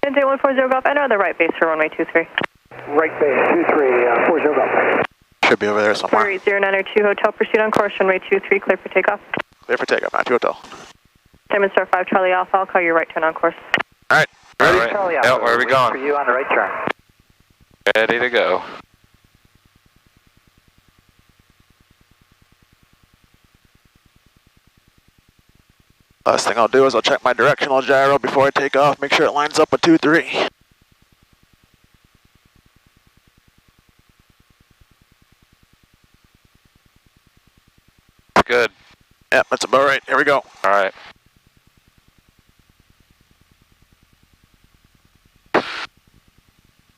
And 140 Golf, enter the right base for runway 23. Right base, 23, 40 Golf. Should be over there somewhere. 092 Hotel, proceed on course, runway 23, clear for takeoff. Clear for takeoff, 92 Hotel. Diamond Star 5, Charlie Alpha, I'll call you right turn on course. Alright, ready? All right. Charlie Alpha, Yep, where are we going? for you on the right turn. Ready to go. Last thing I'll do is I'll check my directional gyro before I take off, make sure it lines up with 2-3. Good. Yep, that's about right. Here we go. All right.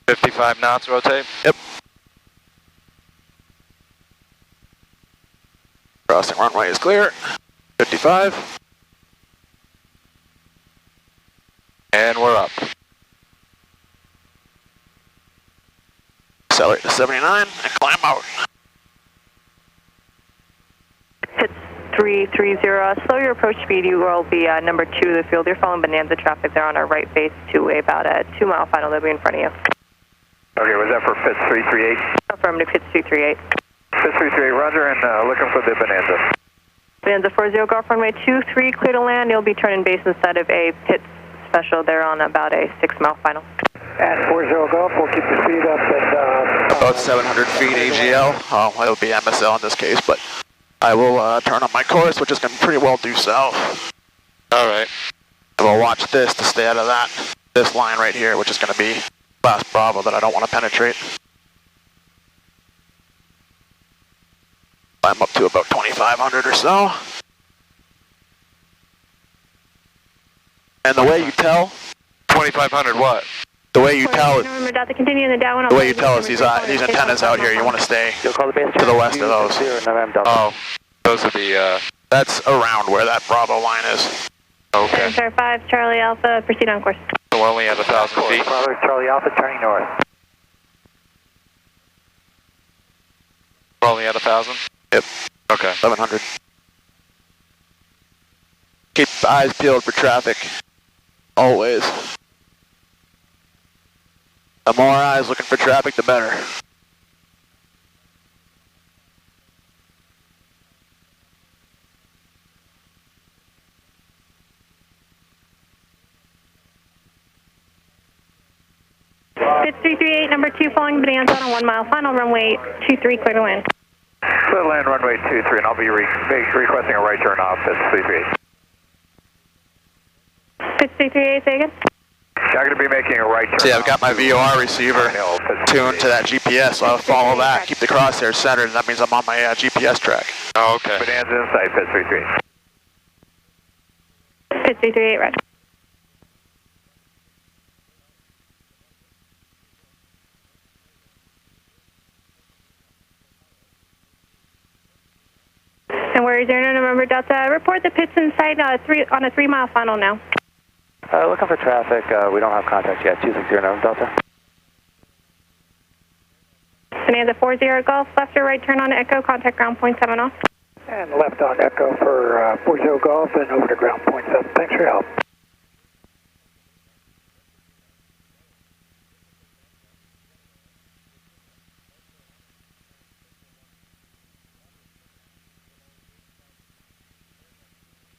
$55 knots, rotate. Yep. Crossing runway is clear. 55. And we're up. Accelerate to 79 and climb out. Hits 330, slow your approach speed, you will be number 2 of the field. You're following Bonanza traffic, they're on our right base to about a 2 mile final, they'll be in front of you. Okay, was that for Fitz 338? Affirmative, hits 238. Fitz 338, roger, and looking for the Bonanza. Bonanza 40 Golf, runway 23, clear to land, you'll be turning base inside of a pit special, they're on about a 6 mile final. And 40 Golf, we'll keep the speed up at... About 700 feet AGL. It'll be MSL in this case, but I will turn on my course, which is going to pretty well due south. All right. I will watch this to stay out of this line right here, which is going to be class Bravo that I don't want to penetrate. I'm up to about 2,500 or so. And the way you tell... 2,500 what? The way you tell is the way you tell is these antennas out here. You want to stay to the west of those. Oh, those would be, That's around where that Bravo line is. okay. Star 5, Charlie Alpha, proceed on course. So we're only at 1,000 feet. Bravo, Charlie Alpha, turning north. We're only at 1,000? Yep. Okay. 700. Keep the eyes peeled for traffic. Always. The more eyes looking for traffic, the better. Fitz 338, number 2, following Bonanza on a 1 mile final, runway 23, clear to land. Clear to land, runway 23, and I'll be requesting a right turn off Fitz 338. Fitz 338, say again? I'm going to be making a right turn. See, I've got my VOR receiver tuned to that GPS, so I'll follow that, keep the crosshairs centered, and that means I'm on my GPS track. Oh, okay. Bonanza inside, Fitz 338. Fitz 338, right. And where is there no number Delta? Report the pits in sight on a 3 mile final now. Looking for traffic. We don't have contact yet. 260 Delta. Bonanza 40 Golf, left or right turn on Echo, contact ground point 7 off. And left on Echo for 40 Golf and over to ground point 7. Thanks for your help.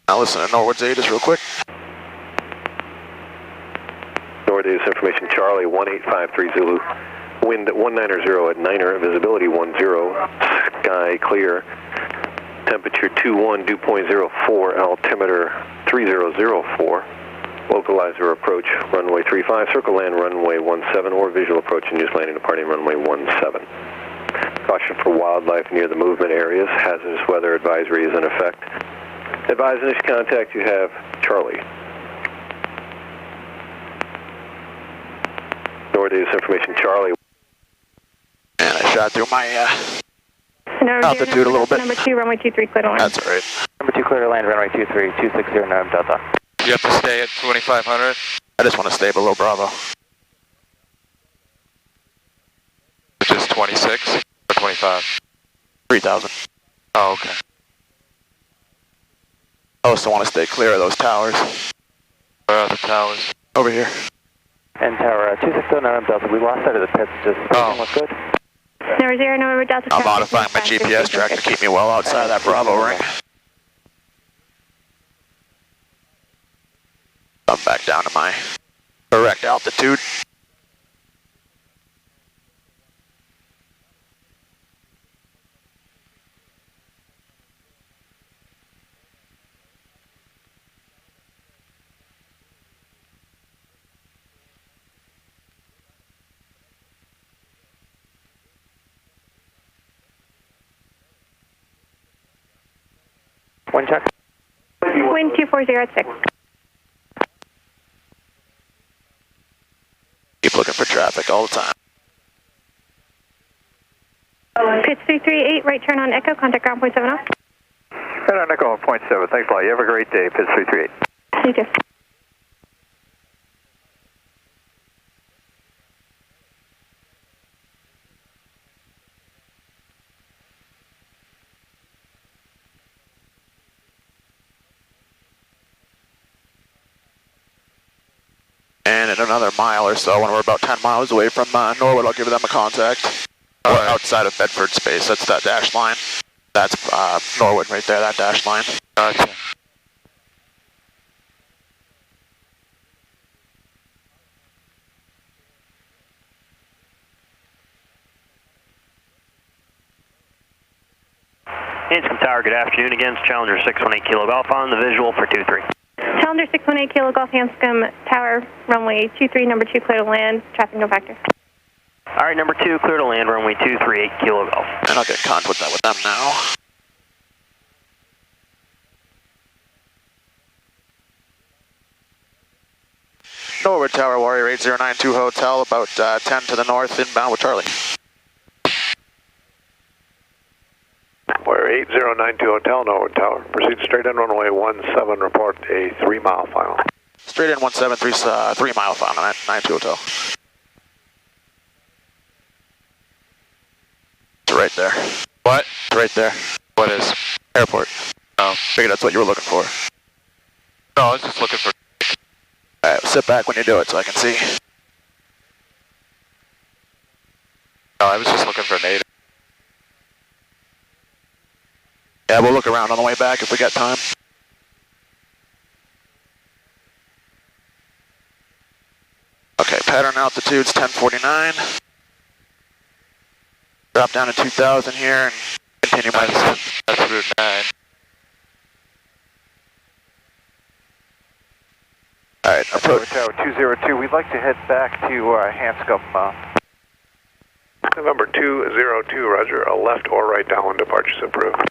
Now listen to Norwood's ATIS real quick. Norwood ATIS information, Charlie 1853 Zulu. Wind 190 at Niner, visibility 10, sky clear. Temperature 21, dew point 04, altimeter 3004. Localizer approach, runway 35, circle land runway 17, or visual approach and use landing departing runway 17. Caution for wildlife near the movement areas, hazardous weather advisory is in effect. Advise initial contact you have Charlie. Norwood ATIS information, Charlie. And I shot through my altitude a little bit. Number 2, runway 23, clear to land. That's all right. Number 2, clear to land, runway 23, 260 Delta. You have to stay at 2,500? I just want to stay below Bravo. Which is 26 or 25? 3,000. Oh, okay. I also want to stay clear of those towers. Where are the towers? Over here. And Tower 2609 Delta, we lost out of the pits. Just everything looks good. Number 0, November Delta. I'm modifying my GPS track to keep me well outside of that Bravo ring. I'm back down to my correct altitude. Wind check. Wind 240 at 6. Keep looking for traffic all the time. Pitch 338, right turn on Echo, contact ground point 7 off. Right on Echo 0.7. Thanks a lot. You have a great day, Pitch 338. You too. And in another mile or so, when we're about 10 miles away from Norwood, I'll give them a contact. Or outside of Bedford space, that's that dash line. That's Norwood right there, that dash line. Gotcha. Hanscom Tower, good afternoon. Again, it's Challenger 618 Kilo Golf on the visual for 23. Challenger 618 Kilo Golf Hanscom Tower, runway 23, number 2, clear to land, traffic no factor. All right, number 2, clear to land, runway 238 Kilo Golf. And I'll get in contact with them now. Norwood Tower, Warrior 8092 Hotel, about 10 to the north, inbound with Charlie. Warrior 8092 Hotel, Norwood Tower. Proceed straight in runway 17, report a 3-mile final. Straight in 173, 3 mile final, 92 Hotel. It's right there. What? It's right there. What is? Airport. Oh. Figured that's what you were looking for. No, I was just looking for... Alright, sit back when you do it so I can see. No, I was just looking for native. Yeah, we'll look around on the way back if we got time. Okay, pattern altitude's 1049. Drop down to 2000 here and continue my descent. That's Route 9. Alright, approach. Tower 202, we'd like to head back to Hanscom. November 202, roger. A left or right downwind departures approved.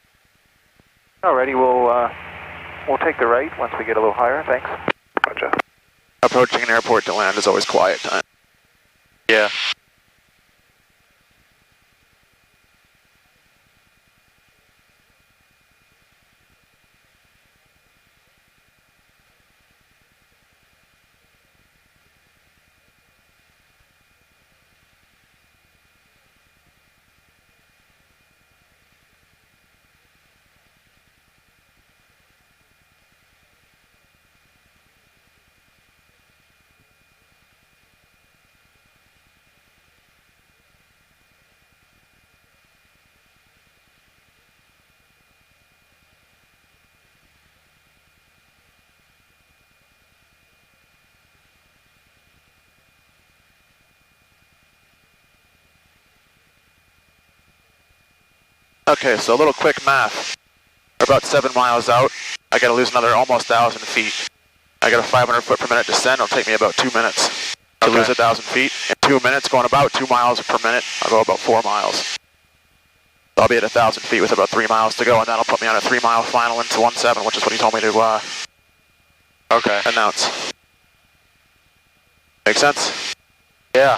Alrighty, we'll take the right once we get a little higher, thanks. Roger. Approaching an airport to land is always quiet time. Yeah. Okay, so a little quick math. We're about 7 miles out. I gotta lose another almost 1,000 feet. I got a 500 foot per minute descent. It'll take me about 2 minutes to lose 1,000 feet. In 2 minutes, going about 2 miles per minute, I'll go about 4 miles. I'll be at 1,000 feet with about 3 miles to go, and that'll put me on a 3 mile final into 17, which is what he told me to announce. Make sense? Yeah.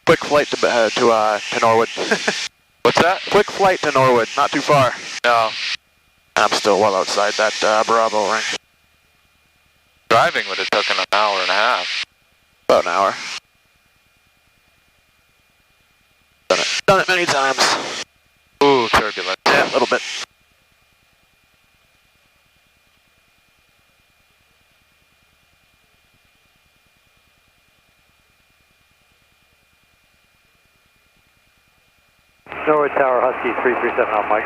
Quick flight to Norwood. What's that? Quick flight to Norwood, not too far. No. And I'm still well outside that Bravo ring. Driving would have taken an hour and a half. About an hour. Done it many times. Ooh, turbulent. Yeah, a little bit. Norwood Tower, Husky 337 Alpha Mike.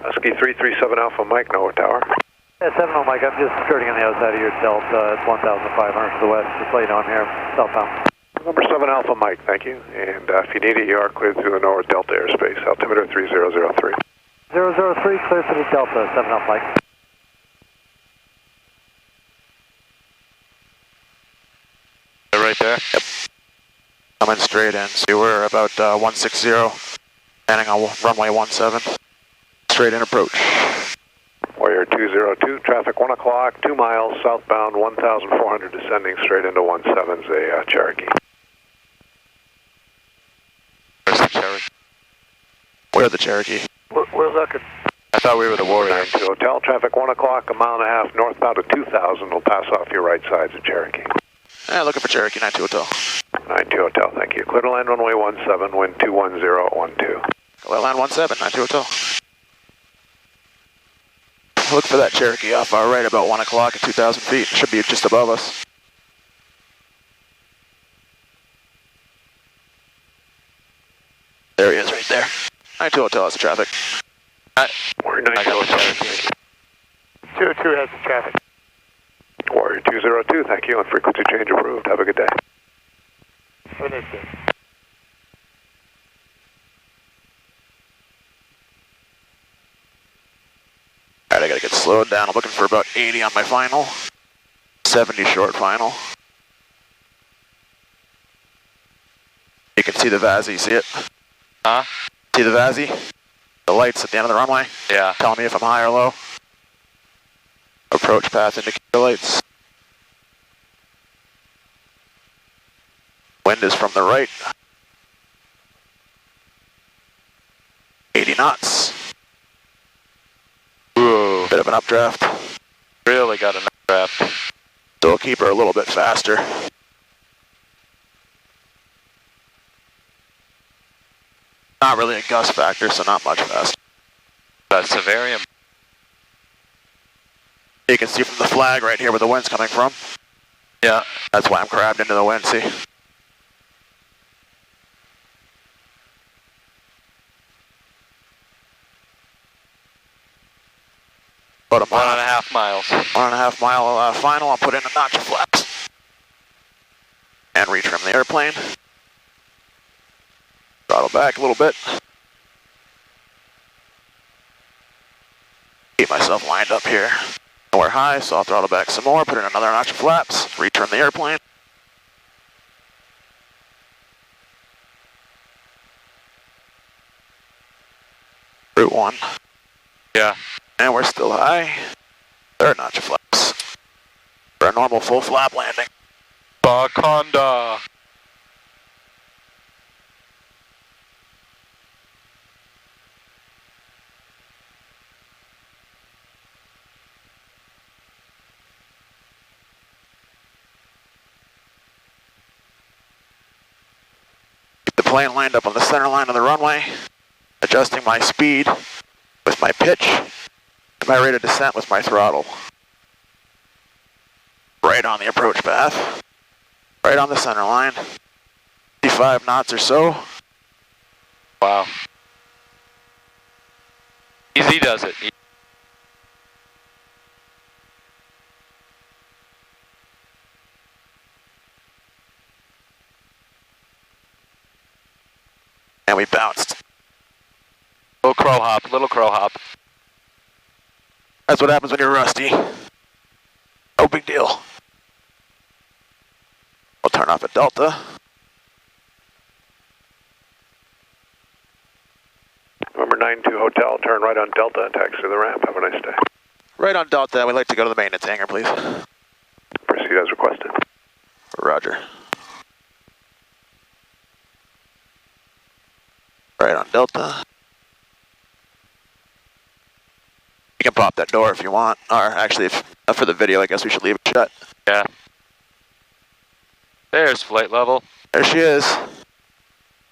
Husky 337 Alpha Mike, Norwood Tower. Yeah, 7 on Mike, I'm just skirting on the other side of your delta. It's 1,500 to the west. Just let you know I'm here, southbound. Number 7 Alpha Mike, thank you. And if you need it, you are cleared through the Norwood Delta airspace. Altimeter 3003. 003, clear for the Delta, 7 Alpha Mike. Right there? Yep. Coming straight in. So we're about 160, landing on runway 17. Straight in approach. Warrior 202, traffic 1 o'clock, 2 miles, southbound 1,400, descending straight into 17's a Cherokee. Where's the Cherokee? We're the Cherokee. We're looking. I thought we were the Warrior. 92 Hotel, traffic 1 o'clock, a mile and a half, northbound at 2,000, will pass off your right sides of Cherokee. Looking for Cherokee 92 Hotel. 92 Hotel, thank you. Clear to land runway 17, wind 210 12. Land 17, 92 Hotel. Look for that Cherokee off our right about 1 o'clock at 2,000 feet. It should be just above us. There he is right there. 92 Hotel has the traffic. Warrior 92 Hotel. 202 has the traffic. Warrior 202, thank you, and frequency change approved. Have a good day. Have a nice day. Alright, I gotta get slowed down. I'm looking for about 80 on my final. 70 short final. You can see the Vazzy, see it? Huh? See the Vazzy? The lights at the end of the runway? Yeah. Telling me if I'm high or low. Approach path indicator lights. Wind is from the right. 80 knots. Whoa. Bit of an updraft. Really got an updraft. So we'll keep her a little bit faster. Not really a gust factor, so not much faster. That's Severium. You can see from the flag right here where the wind's coming from. Yeah. That's why I'm crabbed into the wind, see? About a mile. 1.5 miles. 1.5 mile final. I'll put in a notch of flaps. And retrim the airplane. Throttle back a little bit. Keep myself lined up here. Nowhere high, so I'll throttle back some more, put in another notch of flaps, retrim the airplane. Route 1. Yeah. And we're still high. Third notch of flaps. For a normal full flap landing. Baconda. Plane lined up on the center line of the runway, adjusting my speed with my pitch and my rate of descent with my throttle. Right on the approach path, right on the center line, 55 knots or so. Wow. Easy does it. And we bounced. Little crow hop, little crow hop. That's what happens when you're rusty. No big deal. We'll turn off at Delta. Number 92 Hotel, turn right on Delta and taxi to the ramp. Have a nice day. Right on Delta, we'd like to go to the maintenance hangar, please. Proceed as requested. Roger. Right on Delta. You can pop that door if you want, or actually, if, for the video, I guess we should leave it shut. Yeah. There's flight level. There she is.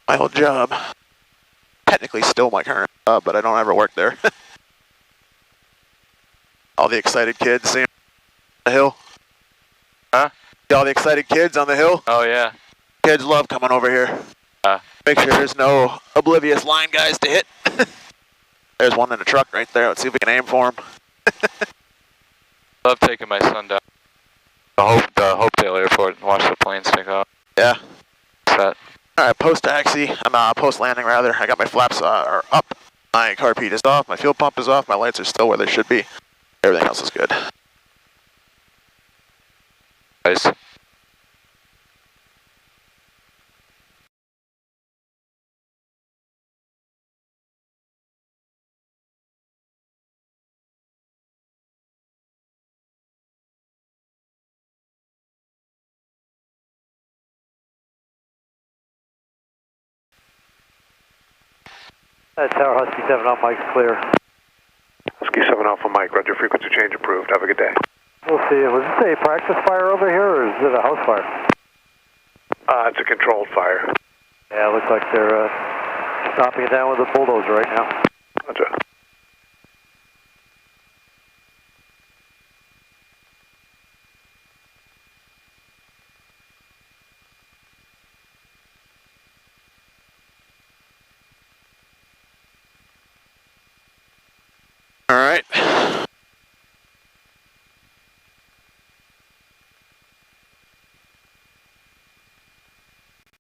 My old job. Technically still my current job, but I don't ever work there. All the excited kids seeing the hill. Huh? See all the excited kids on the hill? Oh yeah. Kids love coming over here. Make sure there's no oblivious line guys to hit. There's one in the truck right there. Let's see if we can aim for him. Love taking my son down the Hopedale Airport and watch the planes take off. Yeah. Set. Alright, post taxi. I'm post landing rather. I got my flaps are up. My carpet is off. My fuel pump is off. My lights are still where they should be. Everything else is good. Nice. Tower Husky 7 Alpha Mike's clear. Husky 7 Alpha Mike, roger, frequency change approved. Have a good day. We'll see. Was this a practice fire over here, or is it a house fire? It's a controlled fire. Yeah, it looks like they're stomping it down with a bulldozer right now. Roger. Alright.